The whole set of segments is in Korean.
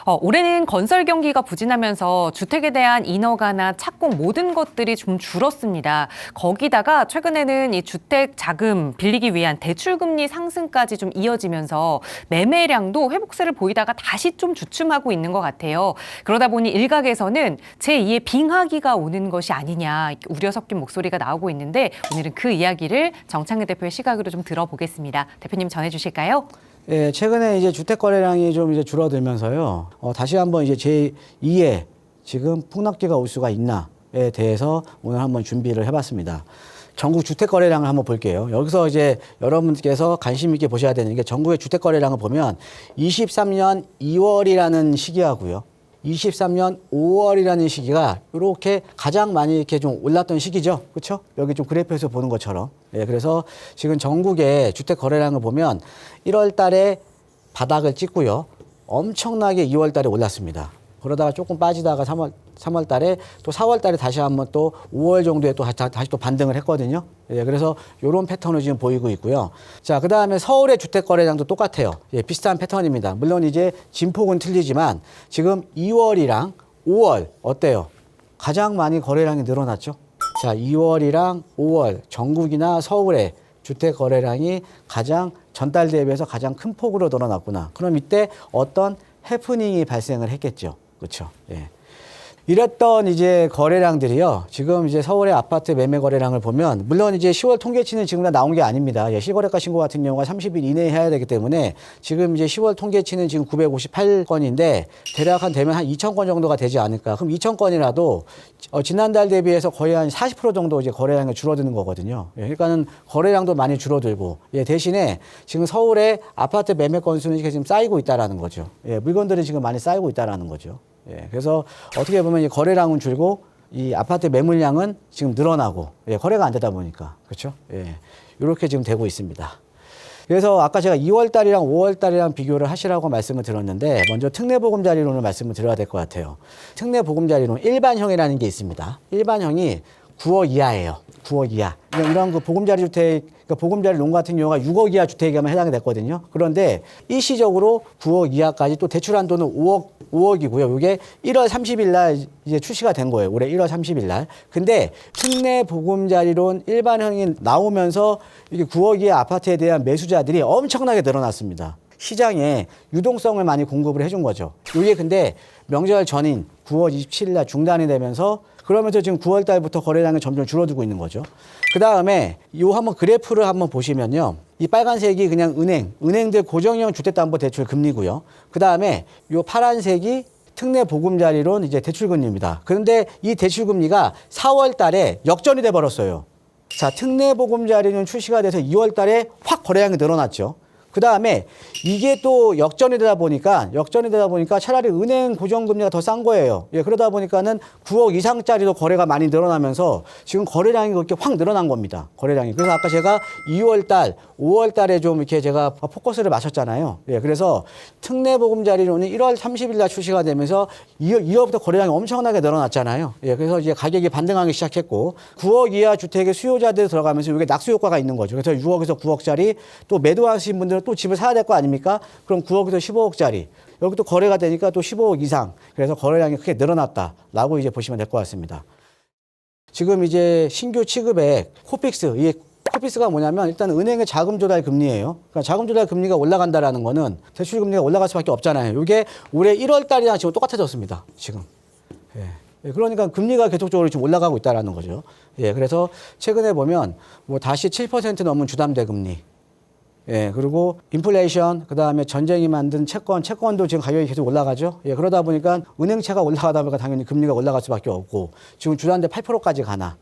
올해는 건설 경기가 부진하면서 주택에 대한 인허가나 착공 모든 것들이 좀 줄었습니다. 거기다가 최근에는 이 주택 자금 빌리기 위한 대출금리 상승까지 좀 이어지면서 매매량도 회복세를 보이다가 다시 좀 주춤하고 있는 것 같아요. 그러다 보니 일각에서는 제2의 빙하기가 오는 것이 아니냐 우려 섞인 목소리가 나오고 있는데 오늘은 그 이야기를 정창근 대표의 시각으로 좀 들어보겠습니다. 대표님 전해주실까요? 예, 최근에 이제 주택 거래량이 좀 이제 줄어들면서요. 다시 한번 이제 제2의 지금 폭락기가 올 수가 있나에 대해서 오늘 한번 준비를 해봤습니다. 전국 주택 거래량을 한번 볼게요. 여기서 이제 여러분께서 관심 있게 보셔야 되는 게 전국의 주택 거래량을 보면 23년 2월이라는 시기하고요. 23년 5월이라는 시기가 이렇게 가장 많이 이렇게 좀 올랐던 시기죠. 그렇죠? 여기 좀 그래프에서 보는 것처럼. 예, 그래서 지금 전국의 주택 거래량을 보면 1월 달에 바닥을 찍고요. 엄청나게 2월 달에 올랐습니다. 그러다가 조금 빠지다가 3월 달에 또 4월 달에 다시 한번 또 5월 정도에 또 다시 또 반등을 했거든요. 예, 그래서 이런 패턴을 지금 보이고 있고요. 자, 그 다음에 서울의 주택 거래량도 똑같아요. 예, 비슷한 패턴입니다. 물론 이제 진폭은 틀리지만 지금 2월이랑 5월 어때요? 가장 많이 거래량이 늘어났죠. 자, 2월이랑 5월 전국이나 서울의 주택 거래량이 가장 전달 대비해서 가장 큰 폭으로 늘어났구나. 그럼 이때 어떤 해프닝이 발생을 했겠죠. 그렇죠. 예. 이랬던 이제 거래량들이요. 지금 이제 서울의 아파트 매매 거래량을 보면 물론 이제 10월 통계치는 지금 다 나온 게 아닙니다. 예, 실거래가 신고 같은 경우가 30일 이내에 해야 되기 때문에 지금 이제 10월 통계치는 지금 958건인데 대략 한 되면 한 2,000건 정도가 되지 않을까. 그럼 2,000건이라도 지난달 대비해서 거의 한 40% 정도 이제 거래량이 줄어드는 거거든요. 예, 그러니까는 거래량도 많이 줄어들고 예, 대신에 지금 서울의 아파트 매매 건수는 지금 쌓이고 있다라는 거죠. 예, 물건들이 지금 많이 쌓이고 있다라는 거죠. 예, 그래서 어떻게 보면 이 거래량은 줄고 이 아파트 매물량은 지금 늘어나고 예, 거래가 안 되다 보니까 그렇죠. 예, 이렇게 지금 되고 있습니다. 그래서 아까 제가 2월 달이랑 5월 달이랑 비교를 하시라고 말씀을 드렸는데 먼저 특례보금자리론을 말씀을 드려야 될 것 같아요. 특례보금자리론 일반형이라는 게 있습니다. 일반형이 9억 이하예요. 9억 이하. 이런 그 보금자리 주택, 그러니까 보금자리 론 같은 경우가 6억 이하 주택에만 해당이 됐거든요. 그런데 일시적으로 9억 이하까지 또 대출 한도는 5억이고요. 이게 1월 30일 날 이제 출시가 된 거예요. 올해 1월 30일 날. 근데 특례 보금자리론 일반형이 나오면서 이게 9억 이하 아파트에 대한 매수자들이 엄청나게 늘어났습니다. 시장에 유동성을 많이 공급을 해준 거죠. 이게 근데 명절 전인 9월 27일 날 중단이 되면서 그러면서 지금 9월 달부터 거래량이 점점 줄어들고 있는 거죠. 그 다음에 요 한번 그래프를 한번 보시면요. 이 빨간색이 그냥 은행들 고정형 주택담보대출 금리고요. 그 다음에 요 파란색이 특례 보금자리론 이제 대출금리입니다. 그런데 이 대출금리가 4월 달에 역전이 돼 버렸어요. 자, 특례 보금자리론 출시가 돼서 2월 달에 확 거래량이 늘어났죠. 그 다음에 이게 또 역전이 되다 보니까 차라리 은행 고정금리가 더 싼 거예요. 예, 그러다 보니까는 9억 이상짜리도 거래가 많이 늘어나면서 지금 거래량이 그렇게 확 늘어난 겁니다. 거래량이. 그래서 아까 제가 2월 달, 5월 달에 좀 이렇게 제가 포커스를 맞췄잖아요. 예, 그래서 특례보금자리론이 1월 30일 날 출시가 되면서 2월부터 거래량이 엄청나게 늘어났잖아요. 예, 그래서 이제 가격이 반등하기 시작했고 9억 이하 주택의 수요자들이 들어가면서 이게 낙수 효과가 있는 거죠. 그래서 6억에서 9억짜리 또 매도하신 분들은 또 집을 사야 될 거 아닙니까? 그럼 9억에서 15억짜리. 여기 또 거래가 되니까 또 15억 이상. 그래서 거래량이 크게 늘어났다라고 이제 보시면 될 것 같습니다. 지금 이제 신규 취급액 코픽스. 이게 코픽스가 뭐냐면 일단 은행의 자금 조달 금리예요. 그러니까 자금 조달 금리가 올라간다라는 거는 대출 금리가 올라갈 수밖에 없잖아요. 이게 올해 1월 달이랑 지금 똑같아졌습니다. 지금. 예. 그러니까 금리가 계속적으로 지금 올라가고 있다라는 거죠. 예. 그래서 최근에 보면 뭐 다시 7% 넘은 주담대 금리. 예, 그리고 인플레이션, 그 다음에 전쟁이 만든 채권도 지금 가격이 계속 올라가죠. 예, 그러다 보니까 은행채가 올라가다 보니까 당연히 금리가 올라갈 수밖에 없고, 지금 주담대 8%까지 가나.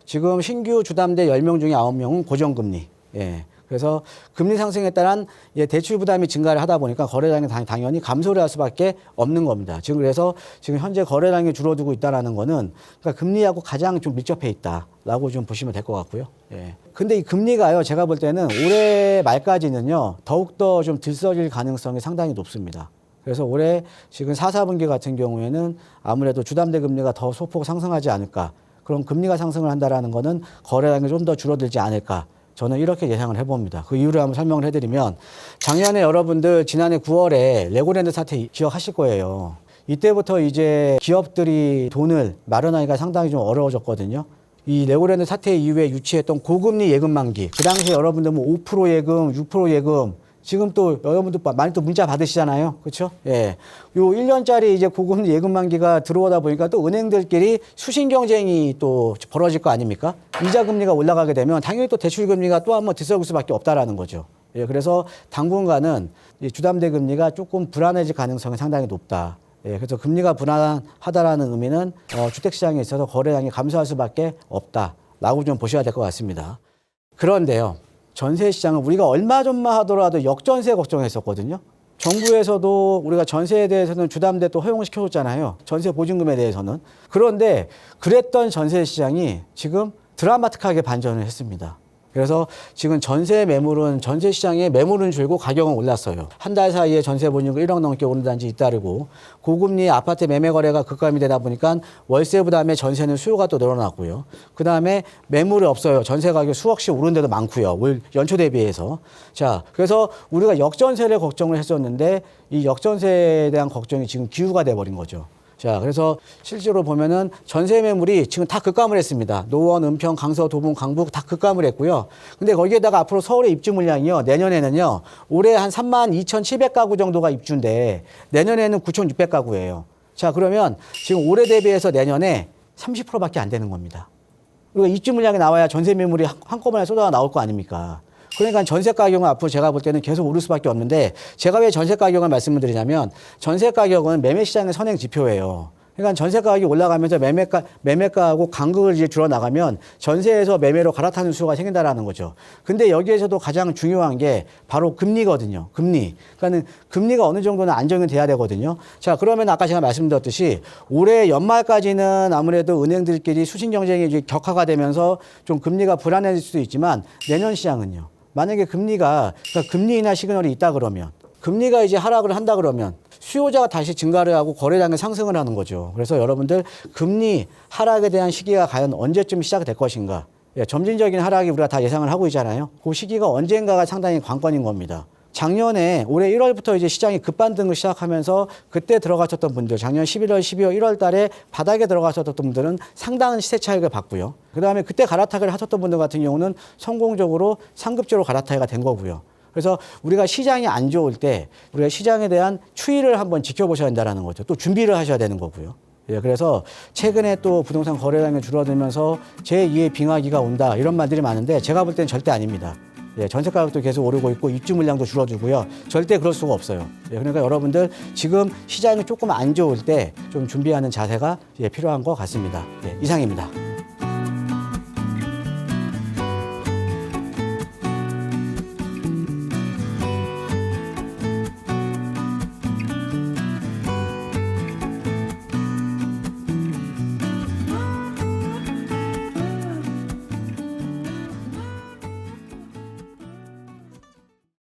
지금 신규 주담대 10명 중에 9명은 고정금리. 예. 그래서 금리 상승에 따른 대출 부담이 증가를 하다 보니까 거래량이 당연히 감소를 할 수밖에 없는 겁니다. 지금 그래서 지금 현재 거래량이 줄어들고 있다라는 거는 그러니까 금리하고 가장 좀 밀접해 있다라고 좀 보시면 될 것 같고요. 예. 근데 이 금리가요, 제가 볼 때는 올해 말까지는요, 더욱더 좀 들썩일 가능성이 상당히 높습니다. 그래서 올해 지금 4, 4분기 같은 경우에는 아무래도 주담대 금리가 더 소폭 상승하지 않을까. 그럼 금리가 상승을 한다라는 거는 거래량이 좀 더 줄어들지 않을까. 저는 이렇게 예상을 해봅니다. 그 이유를 한번 설명을 해드리면 작년에 여러분들 지난해 9월에 레고랜드 사태 기억하실 거예요. 이때부터 이제 기업들이 돈을 마련하기가 상당히 좀 어려워졌거든요. 이 레고랜드 사태 이후에 유치했던 고금리 예금 만기, 그 당시에 여러분들 뭐 5% 예금, 6% 예금, 지금 또 여러분들 많이 또 문자 받으시잖아요. 그렇죠? 예. 요 1년짜리 이제 고금리 예금 만기가 들어오다 보니까 또 은행들끼리 수신 경쟁이 또 벌어질 거 아닙니까? 이자 금리가 올라가게 되면 당연히 또 대출 금리가 또 한번 들썩일 수밖에 없다라는 거죠. 예. 그래서 당분간은 이 주담대 금리가 조금 불안해질 가능성이 상당히 높다. 예, 그래서 금리가 불안하다라는 의미는 주택시장에 있어서 거래량이 감소할 수밖에 없다라고 좀 보셔야 될 것 같습니다. 그런데요, 전세시장은 우리가 얼마 전만 하더라도 역전세 걱정했었거든요. 정부에서도 우리가 전세에 대해서는 주담대 또 허용시켜줬잖아요. 전세 보증금에 대해서는. 그런데 그랬던 전세시장이 지금 드라마틱하게 반전을 했습니다. 그래서 지금 전세 시장에 매물은 줄고 가격은 올랐어요. 한 달 사이에 전세 보증금 1억 넘게 오른다는 지 잇따르고 고금리 아파트 매매 거래가 급감이 되다 보니까 월세 부담에 전세는 수요가 또 늘어났고요. 그다음에 매물이 없어요. 전세 가격 수억씩 오른 데도 많고요. 올 연초 대비해서. 자, 그래서 우리가 역전세를 걱정을 했었는데 이 역전세에 대한 걱정이 지금 기후가 돼 버린 거죠. 자, 그래서 실제로 보면은 전세 매물이 지금 다 급감을 했습니다. 노원, 은평, 강서, 도봉, 강북 다 급감을 했고요. 근데 거기에다가 앞으로 서울의 입주 물량이요. 내년에는요. 올해 한 32,700가구 정도가 입주인데 내년에는 9,600가구예요. 자, 그러면 지금 올해 대비해서 내년에 30%밖에 안 되는 겁니다. 그리고 입주 물량이 나와야 전세 매물이 한꺼번에 쏟아 나올 거 아닙니까? 그러니까 전세 가격은 앞으로 제가 볼 때는 계속 오를 수밖에 없는데 제가 왜 전세 가격을 말씀을 드리냐면 전세 가격은 매매 시장의 선행 지표예요. 그러니까 전세 가격이 올라가면서 매매가하고 간극을 이제 줄어 나가면 전세에서 매매로 갈아타는 수요가 생긴다라는 거죠. 근데 여기에서도 가장 중요한 게 바로 금리거든요. 금리. 그러니까는 금리가 어느 정도는 안정이 돼야 되거든요. 자, 그러면 아까 제가 말씀드렸듯이 올해 연말까지는 아무래도 은행들끼리 수신 경쟁이 이제 격화가 되면서 좀 금리가 불안해질 수도 있지만 내년 시장은요. 만약에 금리가 그러니까 금리 인하 시그널이 있다 그러면 금리가 이제 하락을 한다 그러면 수요자가 다시 증가를 하고 거래량이 상승을 하는 거죠. 그래서 여러분들 금리 하락에 대한 시기가 과연 언제쯤 시작될 것인가. 예, 점진적인 하락이 우리가 다 예상을 하고 있잖아요. 그 시기가 언젠가가 상당히 관건인 겁니다. 작년에 올해 1월부터 이제 시장이 급반등을 시작하면서 그때 들어가셨던 분들, 작년 11월, 12월, 1월 달에 바닥에 들어가셨던 분들은 상당한 시세 차익을 봤고요. 그다음에 그때 갈아타기를 하셨던 분들 같은 경우는 성공적으로 상급지로 갈아타기가 된 거고요. 그래서 우리가 시장이 안 좋을 때 우리가 시장에 대한 추이를 한번 지켜보셔야 된다는 거죠. 또 준비를 하셔야 되는 거고요. 예, 그래서 최근에 또 부동산 거래량이 줄어들면서 제2의 빙하기가 온다 이런 말들이 많은데 제가 볼 때는 절대 아닙니다. 예, 전세 가격도 계속 오르고 있고 입주 물량도 줄어들고요. 절대 그럴 수가 없어요. 예, 그러니까 여러분들 지금 시장이 조금 안 좋을 때 좀 준비하는 자세가 필요한 것 같습니다. 예, 이상입니다.